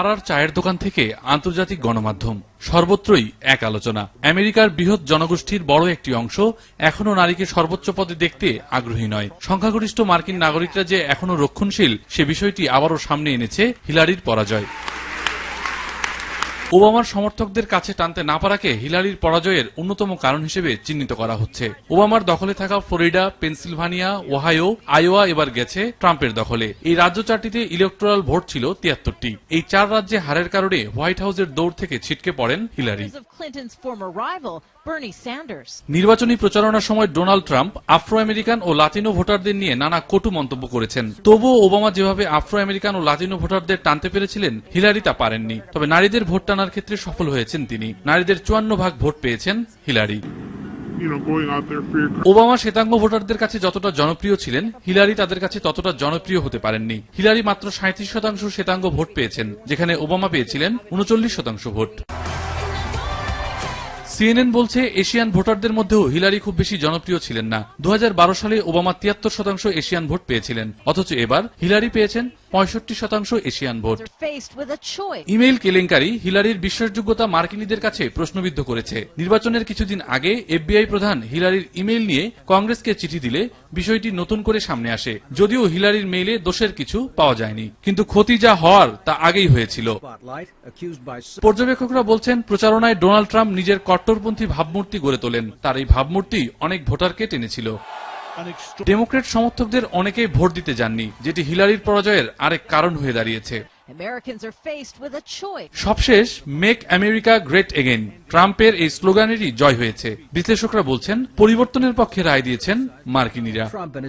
পাড়ার চায়ের দোকান থেকে আন্তর্জাতিক গণমাধ্যম, সর্বত্রই এক আলোচনা। আমেরিকার বৃহৎ জনগোষ্ঠীর বড় একটি অংশ এখনো নারীকে সর্বোচ্চ পদে দেখতে আগ্রহী নয়। সংখ্যাগরিষ্ঠ মার্কিন নাগরিকরা যে এখনো রক্ষণশীল, সে বিষয়টি আবারও সামনে এনেছে হিলারির পরাজয়। ওবামার সমর্থকদের কাছে টানতে না পারাকে হিলারির পরাজয়ের অন্যতম কারণ হিসেবে চিহ্নিত করা হচ্ছে। ওবামার দখলে থাকা ফ্লোরিডা, পেনসিলভানিয়া, ওহাইও, আইওয়া এবার গেছে ট্রাম্পের দখলে। এই রাজ্য চারটিতে ইলেকটোরাল ভোট ছিল ৭৩টি। এই চার রাজ্যে হারের কারণে হোয়াইট হাউসের দৌড় থেকে ছিটকে পড়েন হিলারি। নির্বাচনী প্রচারণার সময় ডোনাল্ড ট্রাম্প আফ্রো আমেরিকান ও লাতিনো ভোটারদের নিয়ে নানা কটু মন্তব্য করেছেন। তবুও ওবামা যেভাবে আফ্রো আমেরিকান ও লাতিনো ভোটারদের টানতে পেরেছিলেন, হিলারি তা পারেননি। তবে নারীদের ভোট টানার ক্ষেত্রে সফল হয়েছেন তিনি। নারীদের ৫৪% ভোট পেয়েছেন হিলারি। ওবামা শ্বেতাঙ্গ ভোটারদের কাছে যতটা জনপ্রিয় ছিলেন, হিলারি তাদের কাছে ততটা জনপ্রিয় হতে পারেননি। হিলারি মাত্র ৩৭% শ্বেতাঙ্গ ভোট পেয়েছেন, যেখানে ওবামা পেয়েছিলেন ৩৯% ভোট। সিএনএন বলছে, এশিয়ান ভোটারদের মধ্যেও হিলারি খুব বেশি জনপ্রিয় ছিলেন না। ২০১২ সালে ওবামা ৭৩% এশিয়ান ভোট পেয়েছিলেন, অথচ এবার হিলারি পেয়েছেন ৬৫% এশিয়ান ভোট। ইমেইল কেলেঙ্কারি হিলারির বিশ্বাসযোগ্যতা মার্কিনীদের কাছে প্রশ্নবিদ্ধ করেছে। নির্বাচনের কিছুদিন আগে এফবিআই প্রধান হিলারির ইমেইল নিয়ে কংগ্রেসকে চিঠি দিলে বিষয়টি নতুন করে সামনে আসে। যদিও হিলারির মেইলে দোষের কিছু পাওয়া যায়নি, কিন্তু ক্ষতি যা হওয়ার তা আগেই হয়েছিল। পর্যবেক্ষকরা বলছেন, প্রচারণায় ডোনাল্ড ট্রাম্প নিজের কট্টরপন্থী ভাবমূর্তি গড়ে তোলেন। তার এই ভাবমূর্তি অনেক ভোটারকে টেনেছিল। ডেমোক্রেট সমর্থকদের অনেকেই ভোট দিতে যাননি, যেটি হিলারির পরাজয়ের আরেক কারণ হয়ে দাঁড়িয়েছে। সবশেষ মেক আমেরিকা গ্রেট এগেইন ট্রাম্পের এই স্লোগানেরই জয় হয়েছে। বিশ্লেষকরা বলছেন, পরিবর্তনের পক্ষে রায় দিয়েছেন মার্কিনীরা।